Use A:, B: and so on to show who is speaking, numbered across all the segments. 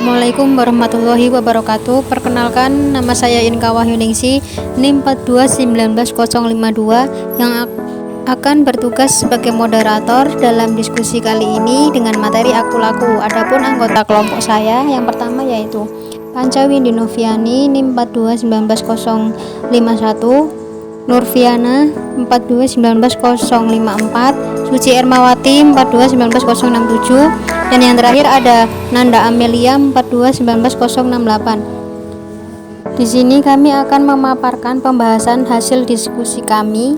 A: Assalamualaikum warahmatullahi wabarakatuh. Perkenalkan, nama saya Inka Wahyuningsi, NIM 4219052 yang akan bertugas sebagai moderator dalam diskusi kali ini dengan materi aku laku. Adapun anggota kelompok saya yang pertama yaitu Panca Windy Noviani NIM 4219051, Nurviana 4219054, Suci Ermawati 4219067, dan yang terakhir ada Nanda Amelia 4219068. Di sini kami akan memaparkan pembahasan hasil diskusi kami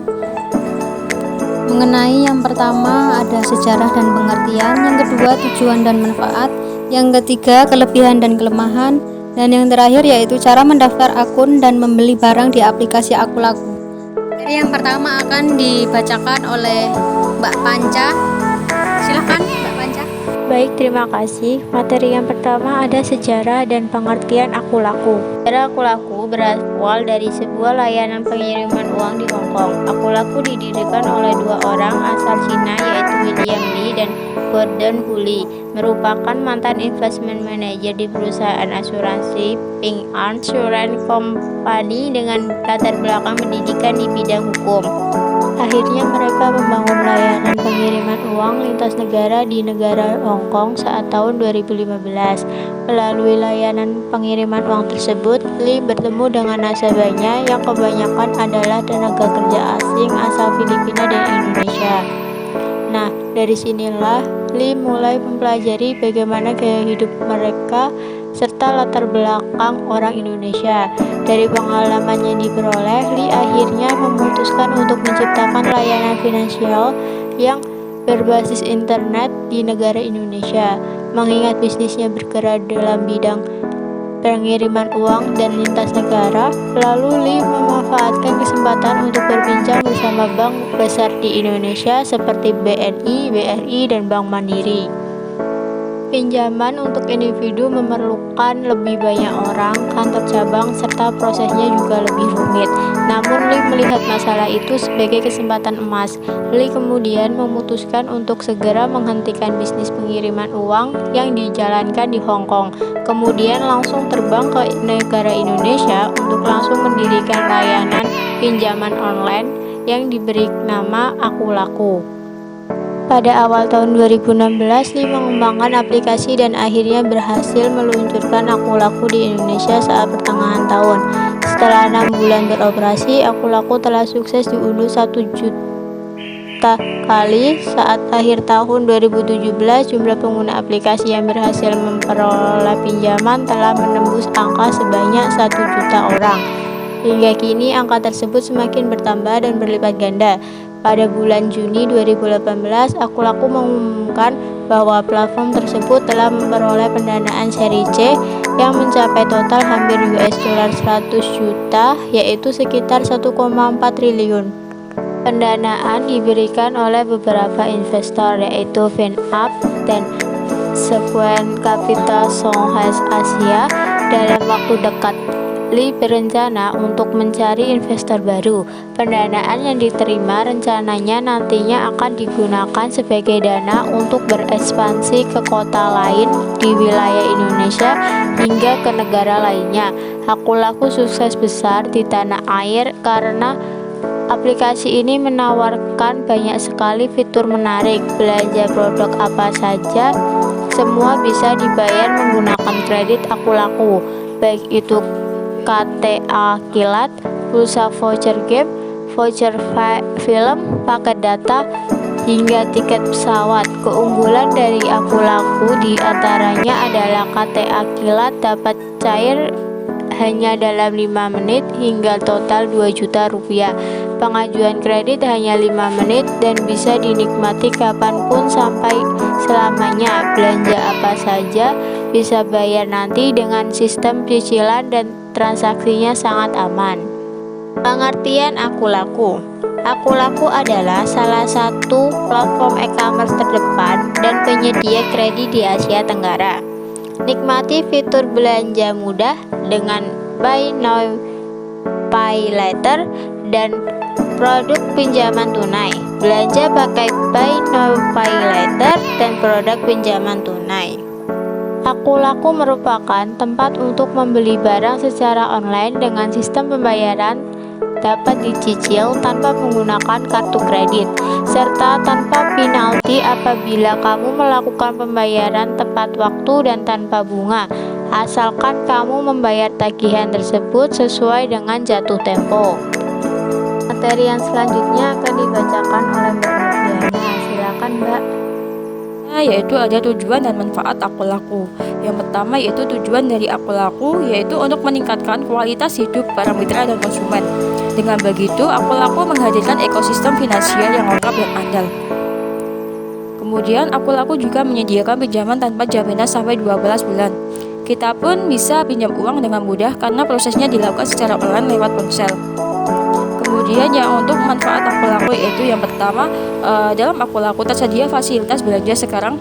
A: mengenai yang pertama ada sejarah dan pengertian, yang kedua tujuan dan manfaat, yang ketiga kelebihan dan kelemahan, dan yang terakhir yaitu cara mendaftar akun dan membeli barang di aplikasi Aku Laku. Jadi yang pertama akan dibacakan oleh Mbak Panca. Silahkan Mbak Panca.
B: Baik, terima kasih. Materi yang pertama ada sejarah dan pengertian Aku Laku. Sejarah Aku Laku berawal dari sebuah layanan pengiriman uang di Hong Kong. Aku Laku didirikan oleh dua orang asal Cina, yaitu William Li dan Gordon Hu, merupakan mantan investment manager di perusahaan asuransi Ping An Insurance Company dengan latar belakang pendidikan di bidang hukum. Akhirnya mereka membangun layanan pengiriman uang lintas negara di negara Hong Kong saat tahun 2015. Melalui layanan pengiriman uang tersebut, Li bertemu dengan nasabahnya yang kebanyakan adalah tenaga kerja asing asal Filipina dan Indonesia. Nah, dari sinilah Li mulai mempelajari bagaimana gaya hidup mereka serta latar belakang orang Indonesia. Dari pengalaman yang diperoleh, Li akhirnya memutuskan untuk menciptakan layanan finansial yang berbasis internet di negara Indonesia. Mengingat bisnisnya bergerak dalam bidang pengiriman uang dan lintas negara, lalu Li memanfaatkan kesempatan untuk berbincang bersama bank besar di Indonesia seperti BNI, BRI, dan Bank Mandiri. Pinjaman untuk individu memerlukan lebih banyak orang, kantor cabang, serta prosesnya juga lebih rumit. Namun Li melihat masalah itu sebagai kesempatan emas. Li kemudian memutuskan untuk segera menghentikan bisnis pengiriman uang yang dijalankan di Hong Kong. Kemudian langsung terbang ke negara Indonesia untuk langsung mendirikan layanan pinjaman online yang diberi nama Aku Laku. Pada awal tahun 2016, Li mengembangkan aplikasi dan akhirnya berhasil meluncurkan Aku Laku di Indonesia saat pertengahan tahun. Setelah 6 bulan beroperasi, Aku Laku telah sukses diunduh 1 juta kali. Saat akhir tahun 2017, jumlah pengguna aplikasi yang berhasil memperoleh pinjaman telah menembus angka sebanyak 1 juta orang. Hingga kini, angka tersebut semakin bertambah dan berlipat ganda. Pada bulan Juni 2018, Aku Laku mengumumkan bahwa platform tersebut telah memperoleh pendanaan seri C yang mencapai total hampir $100 juta, yaitu sekitar 1,4 triliun. Pendanaan diberikan oleh beberapa investor, yaitu FinUp dan Sequent Capital Songhas Asia. Dalam waktu dekat, Li berencana untuk mencari investor baru. Pendanaan yang diterima rencananya nantinya akan digunakan sebagai dana untuk berekspansi ke kota lain di wilayah Indonesia hingga ke negara lainnya. Aku Laku sukses besar di tanah air karena aplikasi ini menawarkan banyak sekali fitur menarik. Belanja produk apa saja, semua bisa dibayar menggunakan kredit Aku Laku, baik itu KTA Kilat, pulsa voucher game, voucher film, paket data, hingga tiket pesawat. Keunggulan dari Aku Laku di antaranya adalah KTA Kilat dapat cair hanya dalam 5 menit hingga total 2 juta rupiah. Pengajuan kredit hanya 5 menit dan bisa dinikmati kapanpun sampai selamanya. Belanja apa saja bisa bayar nanti dengan sistem cicilan dan transaksinya sangat aman. Pengertian Aku Laku. Aku Laku adalah salah satu platform e-commerce terdepan dan penyedia kredit di Asia Tenggara. Nikmati fitur belanja mudah dengan Buy Now Pay Later dan produk pinjaman tunai. Belanja pakai Buy Now Pay Later dan produk pinjaman tunai. Akulaku merupakan tempat untuk membeli barang secara online dengan sistem pembayaran dapat dicicil tanpa menggunakan kartu kredit, serta tanpa penalti apabila kamu melakukan pembayaran tepat waktu dan tanpa bunga, asalkan kamu membayar tagihan tersebut sesuai dengan jatuh tempo. Materi yang selanjutnya akan dibacakan oleh Mbak Nurdiana. Silakan, Mbak.
C: Yaitu ada tujuan dan manfaat Akulaku. Yang pertama yaitu tujuan dari Akulaku yaitu untuk meningkatkan kualitas hidup para mitra dan konsumen. Dengan begitu, Akulaku menghadirkan ekosistem finansial yang lengkap dan andal. Kemudian, Akulaku juga menyediakan pinjaman tanpa jaminan sampai 12 bulan. Kita pun bisa pinjam uang dengan mudah karena prosesnya dilakukan secara online lewat ponsel. Kemudian yang untuk manfaat Akulaku yaitu yang pertama, dalam Akulaku tersedia fasilitas belanja sekarang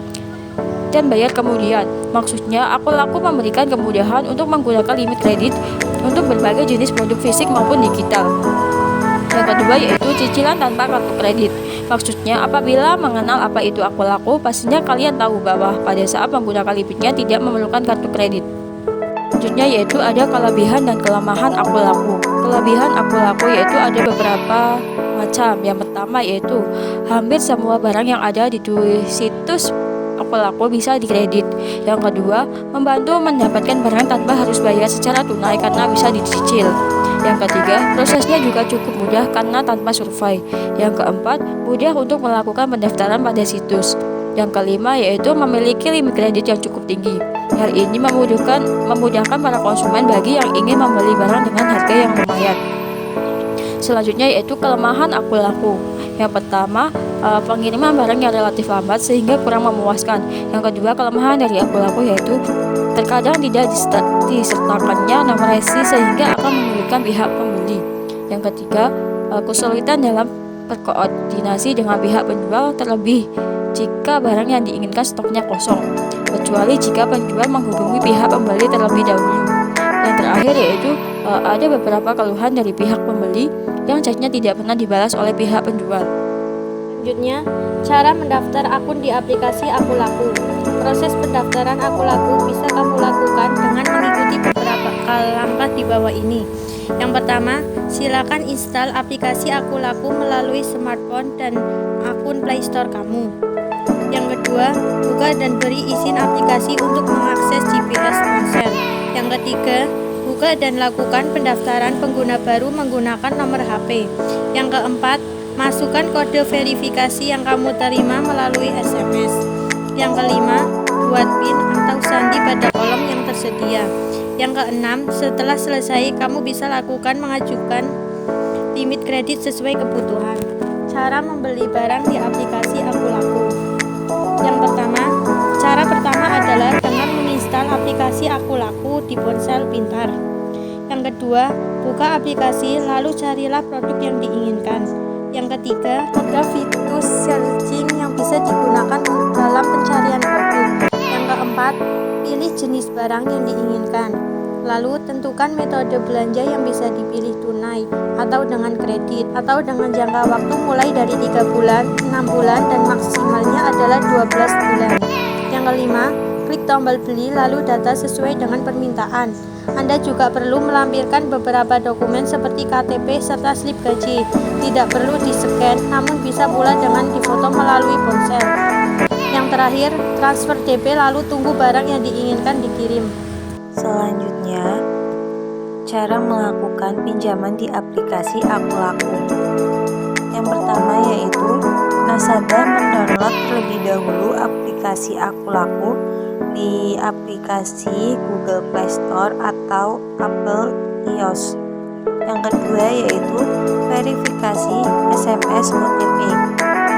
C: dan bayar kemudian. Maksudnya Akulaku memberikan kemudahan untuk menggunakan limit kredit untuk berbagai jenis produk fisik maupun digital. Yang kedua yaitu cicilan tanpa kartu kredit. Maksudnya apabila mengenal apa itu Akulaku, pastinya kalian tahu bahwa pada saat menggunakan limitnya tidak memerlukan kartu kredit. Selanjutnya yaitu ada kelebihan dan kelemahan Akulaku. Kelebihan Akulaku yaitu ada beberapa macam. Yang pertama yaitu hampir semua barang yang ada di situs Akulaku bisa dikredit. Yang kedua, membantu mendapatkan barang tanpa harus bayar secara tunai karena bisa dicicil. Yang ketiga, prosesnya juga cukup mudah karena tanpa survei. Yang keempat, mudah untuk melakukan pendaftaran pada situs. Yang kelima yaitu memiliki limit kredit yang cukup tinggi. Hal ini memudahkan para konsumen bagi yang ingin membeli barang dengan harga yang lumayan. Selanjutnya yaitu kelemahan Akulaku. Yang pertama, pengiriman barang yang relatif lambat sehingga kurang memuaskan. Yang kedua, kelemahan dari Akulaku yaitu terkadang tidak disertakannya nomor resi sehingga akan menyulitkan pihak pembeli. Yang ketiga, kesulitan dalam berkoordinasi dengan pihak penjual, terlebih jika barang yang diinginkan stoknya kosong, kecuali jika penjual menghubungi pihak pembeli terlebih dahulu. Yang terakhir yaitu ada beberapa keluhan dari pihak pembeli yang chatnya tidak pernah dibalas oleh pihak penjual.
A: Selanjutnya, cara mendaftar akun di aplikasi Akulaku. Proses pendaftaran Akulaku bisa kamu lakukan dengan mengikuti beberapa langkah di bawah ini. Yang pertama, silakan install aplikasi Akulaku melalui smartphone dan akun Play Store kamu. Yang kedua, buka dan beri izin aplikasi untuk mengakses GPS ponsel. Yang ketiga, buka dan lakukan pendaftaran pengguna baru menggunakan nomor HP. Yang keempat, masukkan kode verifikasi yang kamu terima melalui SMS. Yang kelima, buat PIN atau sandi pada kolom yang tersedia. Yang keenam, setelah selesai kamu bisa lakukan mengajukan limit kredit sesuai kebutuhan. Cara membeli barang di aplikasi Akulaku. Cara pertama adalah dengan menginstal aplikasi Akulaku di ponsel pintar. Yang kedua, buka aplikasi lalu carilah produk yang diinginkan. Yang ketiga, ada fitur searching yang bisa digunakan dalam pencarian produk. Yang keempat, pilih jenis barang yang diinginkan. Lalu tentukan metode belanja yang bisa dipilih tunai atau dengan kredit atau dengan jangka waktu mulai dari 3 bulan, 6 bulan dan maksimalnya adalah 12 bulan. Yang kelima, klik tombol beli lalu data sesuai dengan permintaan. Anda juga perlu melampirkan beberapa dokumen seperti KTP serta slip gaji. Tidak perlu di-scan, namun bisa pula dengan difoto melalui ponsel. Yang terakhir, transfer DP lalu tunggu barang yang diinginkan dikirim.
D: Selanjutnya, cara melakukan pinjaman di aplikasi Akulaku. Yang pertama yaitu nasabah mendownload terlebih dahulu aplikasi Akulaku di aplikasi Google Play Store atau Apple iOS. Yang kedua yaitu verifikasi SMS OTP.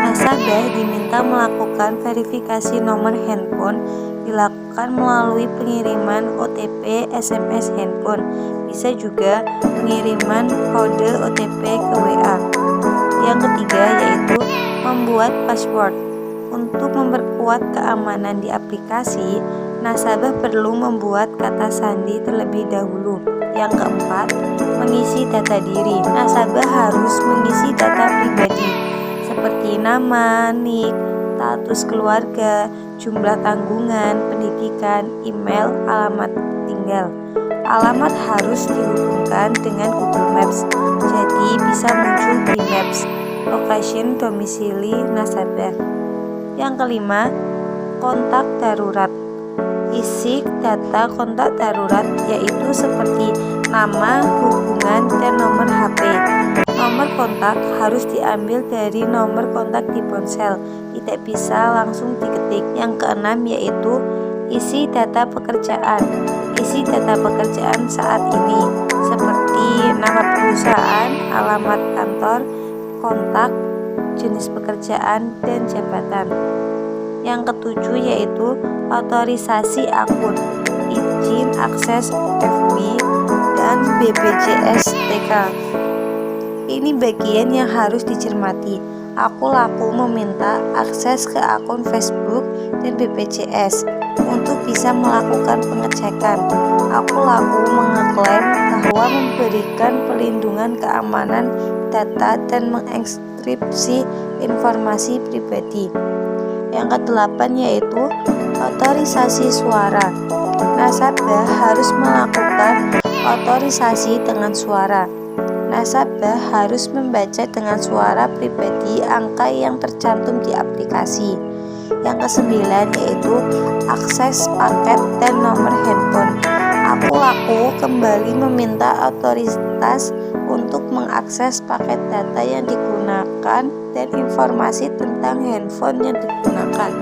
D: Nasabah diminta melakukan verifikasi nomor handphone dilakukan melalui pengiriman OTP SMS handphone. Bisa juga pengiriman kode OTP ke WA. Yang ketiga yaitu membuat password. Untuk memperkuat keamanan di aplikasi, nasabah perlu membuat kata sandi terlebih dahulu. Yang keempat, mengisi data diri. Nasabah harus mengisi data pribadi seperti nama, nik, status keluarga, jumlah tanggungan, pendidikan, email, alamat tinggal. Alamat harus dihubungkan dengan Google Maps, jadi bisa muncul di Maps, location domisili nasabah. Yang kelima, kontak darurat. Isi data kontak darurat yaitu seperti nama, hubungan, dan nomor HP. Nomor kontak harus diambil dari nomor kontak di ponsel, tidak bisa langsung diketik. Yang keenam yaitu isi data pekerjaan. Isi data pekerjaan saat ini seperti nama perusahaan, alamat kantor, kontak, jenis pekerjaan, dan jabatan. Yang ketujuh yaitu otorisasi akun, izin akses FB dan BPJS TK. Ini bagian yang harus dicermati. Aku Laku meminta akses ke akun Facebook dan BPJS untuk bisa melakukan pengecekan. Aku Laku mengeklaim bahwa memberikan perlindungan keamanan data dan mengenkripsi informasi pribadi. Yang kedelapan yaitu otorisasi suara. Nasabah harus melakukan otorisasi dengan suara. Nasabah harus membaca dengan suara pribadi angka yang tercantum di aplikasi. Yang kesembilan yaitu akses paket dan nomor handphone. Aku Laku kembali meminta otoritas untuk mengakses paket data yang digunakan dan informasi tentang handphone yang digunakan.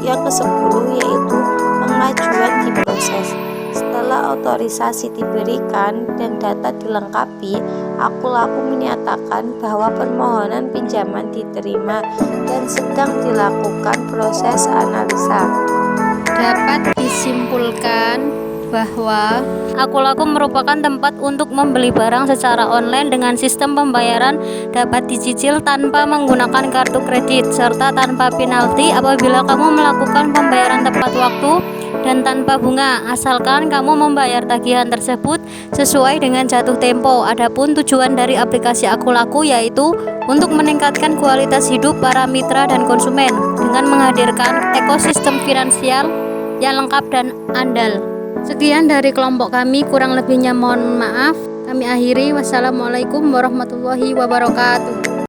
D: Yang ke-10 yaitu pengajuan diproses. Setelah otorisasi diberikan dan data dilengkapi, Aku Laku menyatakan bahwa permohonan pinjaman diterima dan sedang dilakukan proses analisa.
A: Dapat disimpulkan bahwa Aku Laku merupakan tempat untuk membeli barang secara online dengan sistem pembayaran dapat dicicil tanpa menggunakan kartu kredit serta tanpa penalti apabila kamu melakukan pembayaran tepat waktu dan tanpa bunga, asalkan kamu membayar tagihan tersebut sesuai dengan jatuh tempo. Adapun tujuan dari aplikasi Aku Laku yaitu untuk meningkatkan kualitas hidup para mitra dan konsumen dengan menghadirkan ekosistem finansial yang lengkap dan andal. Sekian dari kelompok kami, kurang lebihnya mohon maaf. Kami akhiri. Wassalamualaikum warahmatullahi wabarakatuh.